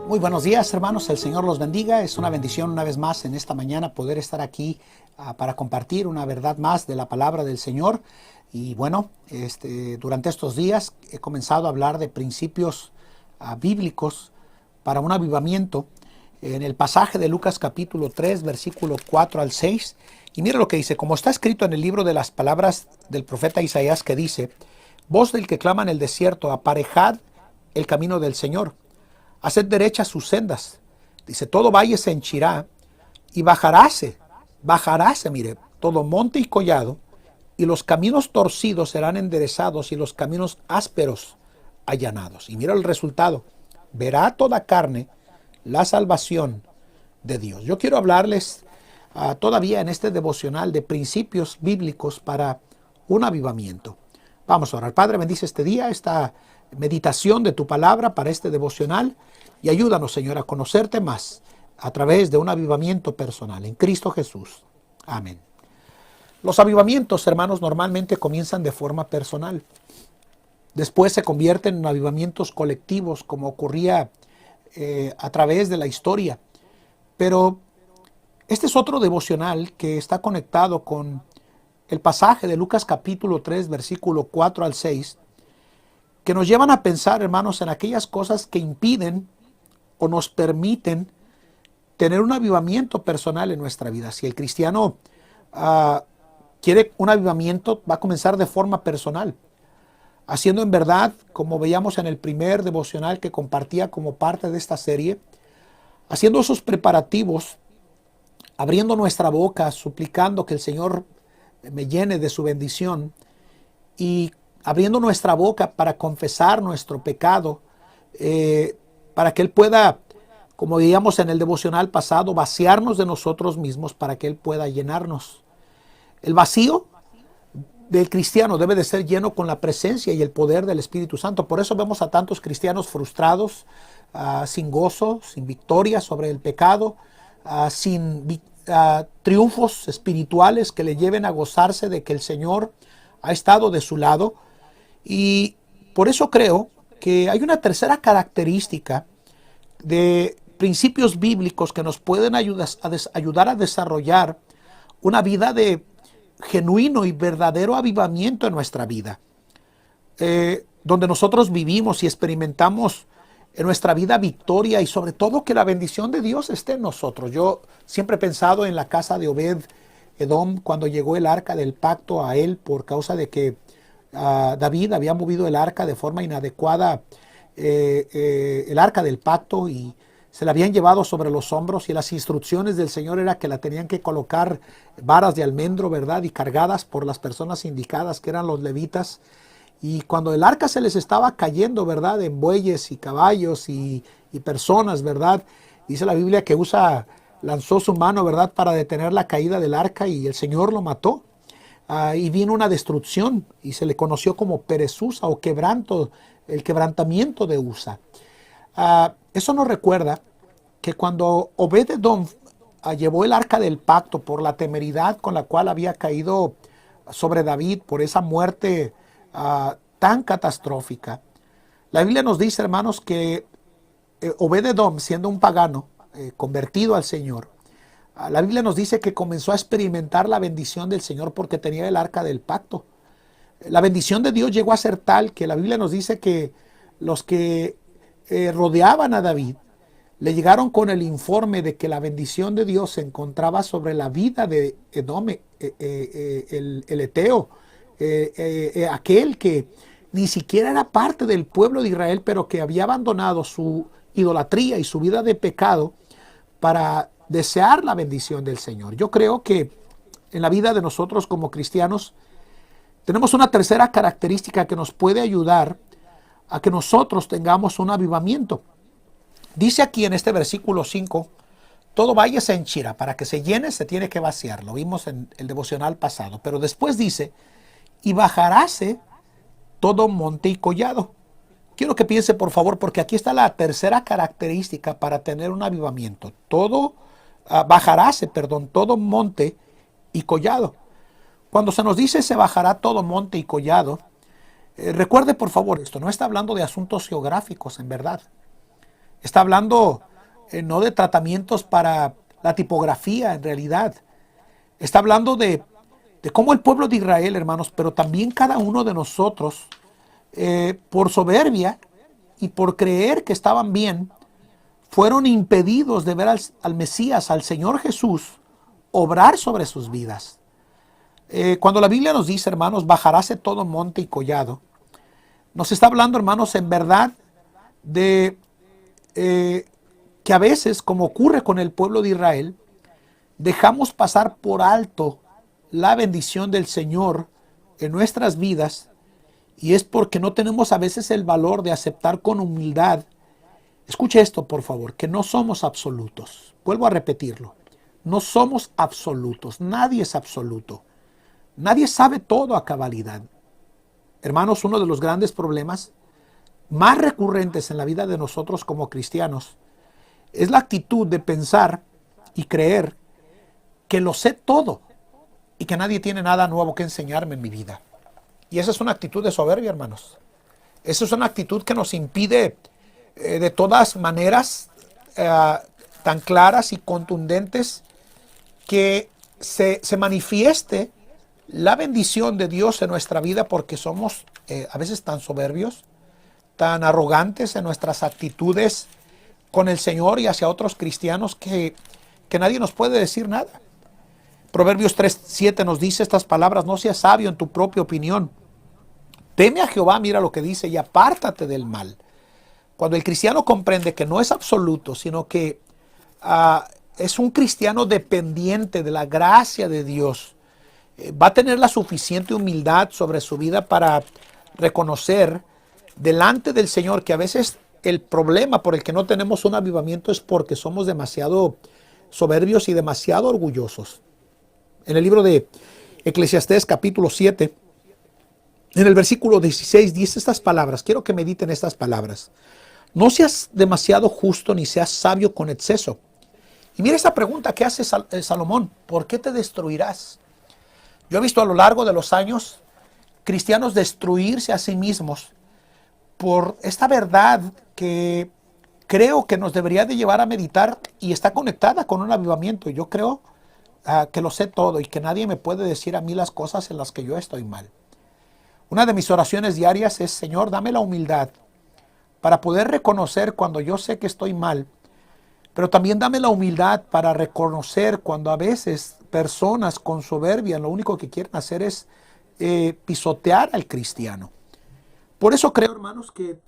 Muy buenos días, hermanos. El Señor los bendiga. Es una bendición una vez más en esta mañana poder estar aquí para compartir una verdad más de la palabra del Señor. Y bueno, durante estos días he comenzado a hablar de principios bíblicos para un avivamiento en el pasaje de Lucas capítulo 3, versículo 4 al 6. Y mire lo que dice: como está escrito en el libro de las palabras del profeta Isaías, que dice: voz del que clama en el desierto, aparejad el camino del Señor, haced derechas sus sendas. Dice: todo valle se henchirá y bajaráse, mire, todo monte y collado, y los caminos torcidos serán enderezados y los caminos ásperos allanados. Y mira el resultado: verá toda carne la salvación de Dios. Yo quiero hablarles todavía en este devocional de principios bíblicos para un avivamiento. Vamos a orar. Padre, bendice este día, esta meditación de tu palabra para este devocional, y ayúdanos, Señor, a conocerte más a través de un avivamiento personal en Cristo Jesús. Amén. Los avivamientos, hermanos, normalmente comienzan de forma personal. Después se convierten en avivamientos colectivos, como ocurría a través de la historia. Pero este es otro devocional que está conectado con el pasaje de Lucas capítulo 3, versículo 4 al 6, que nos llevan a pensar, hermanos, en aquellas cosas que impiden o nos permiten tener un avivamiento personal en nuestra vida. Si el cristiano quiere un avivamiento, va a comenzar de forma personal, haciendo en verdad, como veíamos en el primer devocional que compartía como parte de esta serie, haciendo esos preparativos, abriendo nuestra boca, suplicando que el Señor me llene de su bendición, y abriendo nuestra boca para confesar nuestro pecado, para que Él pueda, como veíamos en el devocional pasado, vaciarnos de nosotros mismos para que Él pueda llenarnos. El vacío del cristiano debe de ser lleno con la presencia y el poder del Espíritu Santo. Por eso vemos a tantos cristianos frustrados, sin gozo, sin victoria sobre el pecado, sin triunfos espirituales que le lleven a gozarse de que el Señor ha estado de su lado. Y por eso creo que hay una tercera característica de principios bíblicos que nos pueden ayudar a desarrollar una vida de genuino y verdadero avivamiento en nuestra vida, donde nosotros vivimos y experimentamos en nuestra vida victoria, y sobre todo que la bendición de Dios esté en nosotros. Yo siempre he pensado en la casa de Obed Edom, cuando llegó el arca del pacto a él por causa de que David había movido el arca de forma inadecuada, el arca del pacto, y se la habían llevado sobre los hombros, y las instrucciones del Señor era que la tenían que colocar varas de almendro, ¿verdad? Y cargadas por las personas indicadas, que eran los levitas. Y cuando el arca se les estaba cayendo, ¿verdad?, en bueyes y caballos y personas, ¿verdad?, dice la Biblia que lanzó su mano, ¿verdad?, para detener la caída del arca, y el Señor lo mató. Y vino una destrucción, y se le conoció como Perezusa, o quebranto, el quebrantamiento de Usa. Eso nos recuerda que cuando Obed-Edom llevó el arca del pacto, por la temeridad con la cual había caído sobre David por esa muerte tan catastrófica, la Biblia nos dice, hermanos, que Obed-Edom, siendo un pagano convertido al Señor, la Biblia nos dice que comenzó a experimentar la bendición del Señor porque tenía el arca del pacto. La bendición de Dios llegó a ser tal que la Biblia nos dice que los que rodeaban a David le llegaron con el informe de que la bendición de Dios se encontraba sobre la vida de Edom, el eteo, aquel que ni siquiera era parte del pueblo de Israel, pero que había abandonado su idolatría y su vida de pecado para desear la bendición del Señor. Yo creo que en la vida de nosotros como cristianos tenemos una tercera característica que nos puede ayudar a que nosotros tengamos un avivamiento. Dice aquí en este versículo 5, todo valle se henchirá. Para que se llene se tiene que vaciar. Lo vimos en el devocional pasado. Pero después dice: y bajaráse todo monte y collado. Quiero que piense, por favor, porque aquí está la tercera característica para tener un avivamiento. Bajaráse, todo monte y collado. Cuando se nos dice se bajará todo monte y collado, recuerde por favor esto, no está hablando de asuntos geográficos en verdad. Está hablando no de tratamientos para la tipografía en realidad. Está hablando de cómo el pueblo de Israel, hermanos, pero también cada uno de nosotros, por soberbia y por creer que estaban bien, fueron impedidos de ver al Mesías, al Señor Jesús, obrar sobre sus vidas. Cuando la Biblia nos dice, hermanos, bajaráse todo monte y collado, nos está hablando, hermanos, en verdad de que a veces, como ocurre con el pueblo de Israel, dejamos pasar por alto la bendición del Señor en nuestras vidas, y es porque no tenemos a veces el valor de aceptar con humildad. Escuche esto, por favor, que no somos absolutos. Vuelvo a repetirlo. No somos absolutos. Nadie es absoluto. Nadie sabe todo a cabalidad. Hermanos, uno de los grandes problemas más recurrentes en la vida de nosotros como cristianos es la actitud de pensar y creer que lo sé todo y que nadie tiene nada nuevo que enseñarme en mi vida. Y esa es una actitud de soberbia, hermanos. Esa es una actitud que nos impide de todas maneras tan claras y contundentes que se manifieste la bendición de Dios en nuestra vida, porque somos a veces tan soberbios, tan arrogantes en nuestras actitudes con el Señor y hacia otros cristianos que nadie nos puede decir nada. Proverbios 3:7 nos dice estas palabras: no seas sabio en tu propia opinión. Teme a Jehová, mira lo que dice, y apártate del mal. Cuando el cristiano comprende que no es absoluto, sino que es un cristiano dependiente de la gracia de Dios, va a tener la suficiente humildad sobre su vida para reconocer delante del Señor que a veces el problema por el que no tenemos un avivamiento es porque somos demasiado soberbios y demasiado orgullosos. En el libro de Eclesiastés capítulo 7, en el versículo 16 dice estas palabras. Quiero que mediten estas palabras. No seas demasiado justo ni seas sabio con exceso. Y mira esta pregunta que hace Salomón: ¿por qué te destruirás? Yo he visto a lo largo de los años cristianos destruirse a sí mismos por esta verdad que creo que nos debería de llevar a meditar y está conectada con un avivamiento. Yo creo que lo sé todo y que nadie me puede decir a mí las cosas en las que yo estoy mal. Una de mis oraciones diarias es: Señor, dame la humildad para poder reconocer cuando yo sé que estoy mal, pero también dame la humildad para reconocer cuando a veces personas con soberbia lo único que quieren hacer es pisotear al cristiano. Por eso creo, hermanos, que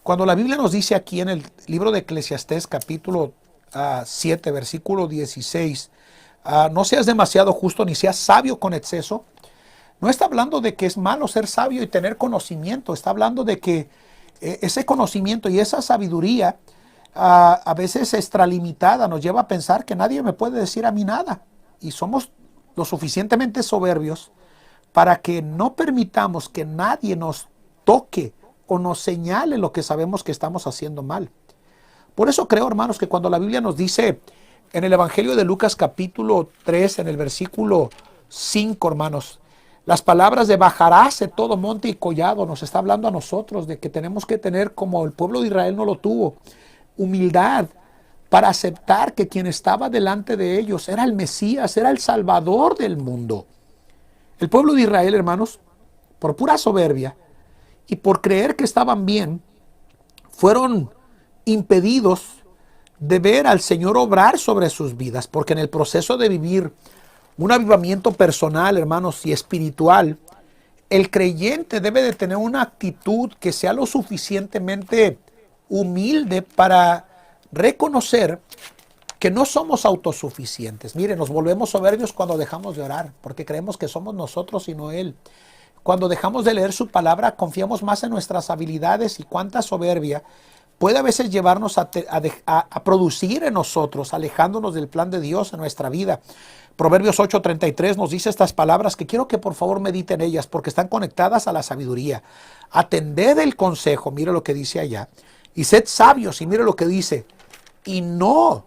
cuando la Biblia nos dice aquí en el libro de Eclesiastés capítulo 7, versículo 16, no seas demasiado justo ni seas sabio con exceso, no está hablando de que es malo ser sabio y tener conocimiento. Está hablando de que ese conocimiento y esa sabiduría a veces extralimitada nos lleva a pensar que nadie me puede decir a mí nada. Y somos lo suficientemente soberbios para que no permitamos que nadie nos toque o nos señale lo que sabemos que estamos haciendo mal. Por eso creo, hermanos, que cuando la Biblia nos dice en el Evangelio de Lucas capítulo 3, en el versículo 5, hermanos, las palabras de bajaráse todo monte y collado, nos está hablando a nosotros de que tenemos que tener, como el pueblo de Israel no lo tuvo, humildad para aceptar que quien estaba delante de ellos era el Mesías, era el Salvador del mundo. El pueblo de Israel, hermanos, por pura soberbia y por creer que estaban bien, fueron impedidos de ver al Señor obrar sobre sus vidas, porque en el proceso de vivir un avivamiento personal, hermanos, y espiritual, el creyente debe de tener una actitud que sea lo suficientemente humilde para reconocer que no somos autosuficientes. Miren, nos volvemos soberbios cuando dejamos de orar, porque creemos que somos nosotros y no Él. Cuando dejamos de leer su palabra, confiamos más en nuestras habilidades, y cuánta soberbia puede a veces llevarnos a producir en nosotros, alejándonos del plan de Dios en nuestra vida. Proverbios 8:33 nos dice estas palabras que quiero que por favor mediten ellas, porque están conectadas a la sabiduría. Atended el consejo, mire lo que dice allá, y sed sabios, y mire lo que dice, y no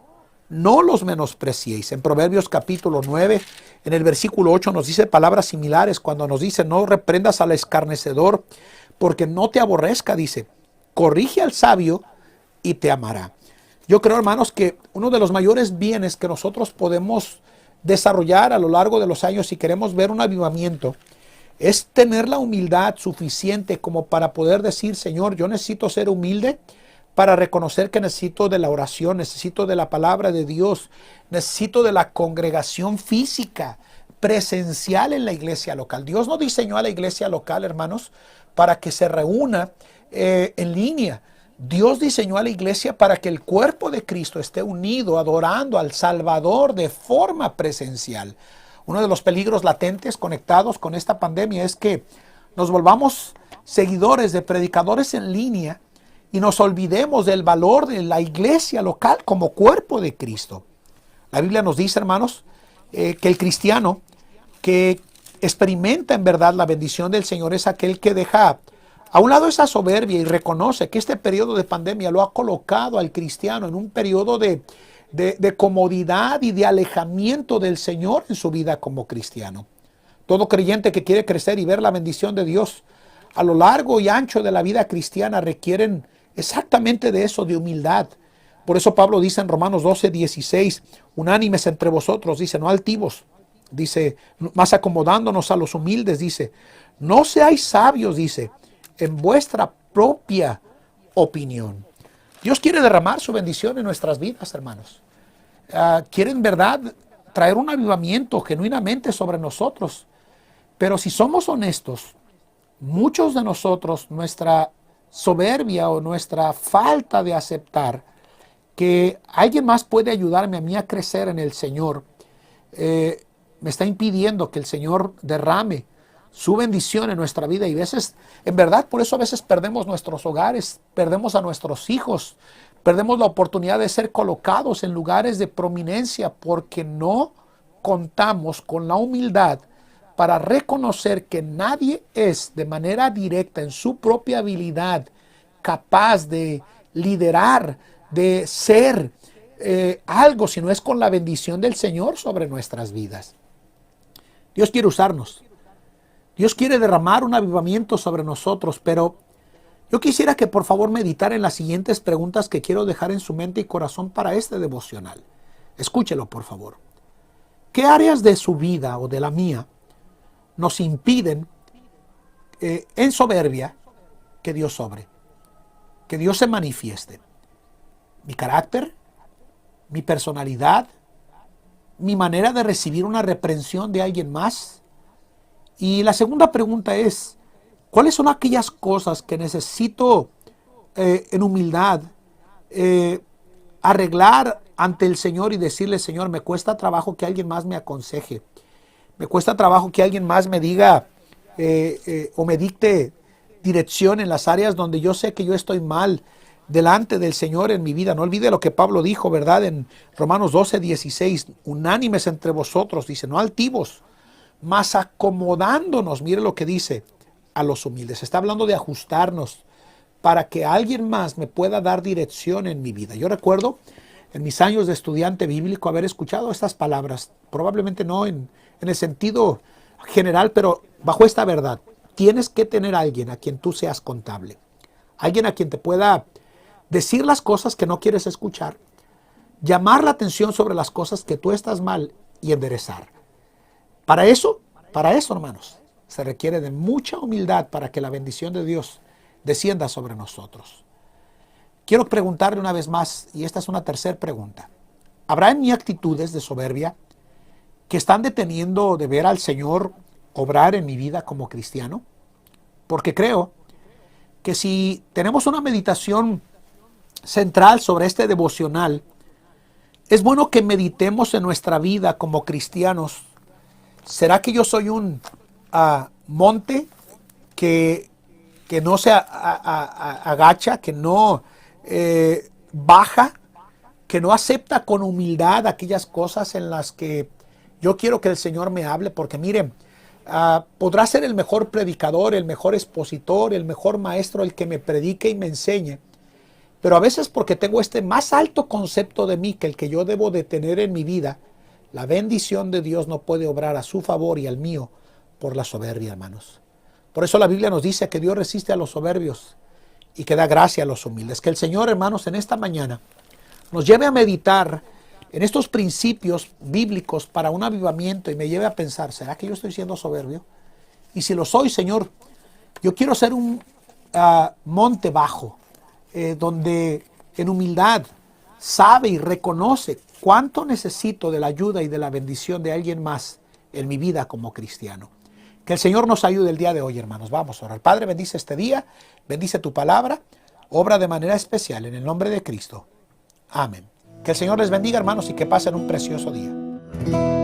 los menospreciéis. En Proverbios capítulo 9, en el versículo 8 nos dice palabras similares cuando nos dice: no reprendas al escarnecedor, porque no te aborrezca, dice, corrige al sabio y te amará. Yo creo, hermanos, que uno de los mayores bienes que nosotros podemos desarrollar a lo largo de los años si queremos ver un avivamiento es tener la humildad suficiente como para poder decir, Señor, yo necesito ser humilde para reconocer que necesito de la oración, necesito de la palabra de Dios, necesito de la congregación física, presencial en la iglesia local. Dios no diseñó a la iglesia local, hermanos, para que se reúna en línea. Dios diseñó a la iglesia para que el cuerpo de Cristo esté unido, adorando al Salvador de forma presencial. Uno de los peligros latentes conectados con esta pandemia es que nos volvamos seguidores de predicadores en línea y nos olvidemos del valor de la iglesia local como cuerpo de Cristo. La Biblia nos dice, hermanos, que el cristiano que experimenta en verdad la bendición del Señor es aquel que deja a un lado esa soberbia y reconoce que este periodo de pandemia lo ha colocado al cristiano en un periodo de comodidad y de alejamiento del Señor en su vida como cristiano. Todo creyente que quiere crecer y ver la bendición de Dios a lo largo y ancho de la vida cristiana requieren exactamente de eso, de humildad. Por eso Pablo dice en Romanos 12:16, unánimes entre vosotros, dice, no altivos, dice, más acomodándonos a los humildes, dice, no seáis sabios, dice, en vuestra propia opinión. Dios quiere derramar su bendición en nuestras vidas, hermanos. Quiere en verdad traer un avivamiento genuinamente sobre nosotros. Pero si somos honestos, muchos de nosotros, nuestra soberbia o nuestra falta de aceptar que alguien más puede ayudarme a mí a crecer en el Señor, me está impidiendo que el Señor derrame su bendición en nuestra vida. Y a veces, en verdad, por eso a veces perdemos nuestros hogares, perdemos a nuestros hijos, perdemos la oportunidad de ser colocados en lugares de prominencia porque no contamos con la humildad para reconocer que nadie es de manera directa en su propia habilidad capaz de liderar, de ser algo, si no es con la bendición del Señor sobre nuestras vidas. Dios quiere usarnos. Dios quiere derramar un avivamiento sobre nosotros, pero yo quisiera que por favor meditara en las siguientes preguntas que quiero dejar en su mente y corazón para este devocional. Escúchelo, por favor. ¿Qué áreas de su vida o de la mía nos impiden en soberbia que Dios sobre, que Dios se manifieste? ¿Mi carácter? ¿Mi personalidad? ¿Mi manera de recibir una reprensión de alguien más? Y la segunda pregunta es, ¿cuáles son aquellas cosas que necesito en humildad arreglar ante el Señor y decirle, Señor, me cuesta trabajo que alguien más me aconseje, me cuesta trabajo que alguien más me diga o me dicte dirección en las áreas donde yo sé que yo estoy mal delante del Señor en mi vida? No olvide lo que Pablo dijo, ¿verdad? En Romanos 12:16, unánimes entre vosotros, dice, no altivos, mas acomodándonos, mire lo que dice, a los humildes. Está hablando de ajustarnos para que alguien más me pueda dar dirección en mi vida. Yo recuerdo en mis años de estudiante bíblico haber escuchado estas palabras, probablemente no en el sentido general, pero bajo esta verdad. Tienes que tener a alguien a quien tú seas contable, alguien a quien te pueda decir las cosas que no quieres escuchar, llamar la atención sobre las cosas que tú estás mal y enderezar. Para eso, hermanos, se requiere de mucha humildad para que la bendición de Dios descienda sobre nosotros. Quiero preguntarle una vez más, y esta es una tercera pregunta. ¿Habrá en mí actitudes de soberbia que están deteniendo de ver al Señor obrar en mi vida como cristiano? Porque creo que si tenemos una meditación central sobre este devocional, es bueno que meditemos en nuestra vida como cristianos. ¿Será que yo soy un monte que no se agacha, que no baja, que no acepta con humildad aquellas cosas en las que yo quiero que el Señor me hable? Porque miren, podrá ser el mejor predicador, el mejor expositor, el mejor maestro, el que me predique y me enseñe, pero a veces porque tengo este más alto concepto de mí que el que yo debo de tener en mi vida, la bendición de Dios no puede obrar a su favor y al mío por la soberbia, hermanos. Por eso la Biblia nos dice que Dios resiste a los soberbios y que da gracia a los humildes. Que el Señor, hermanos, en esta mañana nos lleve a meditar en estos principios bíblicos para un avivamiento y me lleve a pensar, ¿será que yo estoy siendo soberbio? Y si lo soy, Señor, yo quiero ser un monte bajo, donde en humildad sabe y reconoce cuánto necesito de la ayuda y de la bendición de alguien más en mi vida como cristiano. Que el Señor nos ayude el día de hoy, hermanos. Vamos a orar. Padre, bendice este día, bendice tu palabra, obra de manera especial en el nombre de Cristo. Amén. Que el Señor les bendiga, hermanos, y que pasen un precioso día.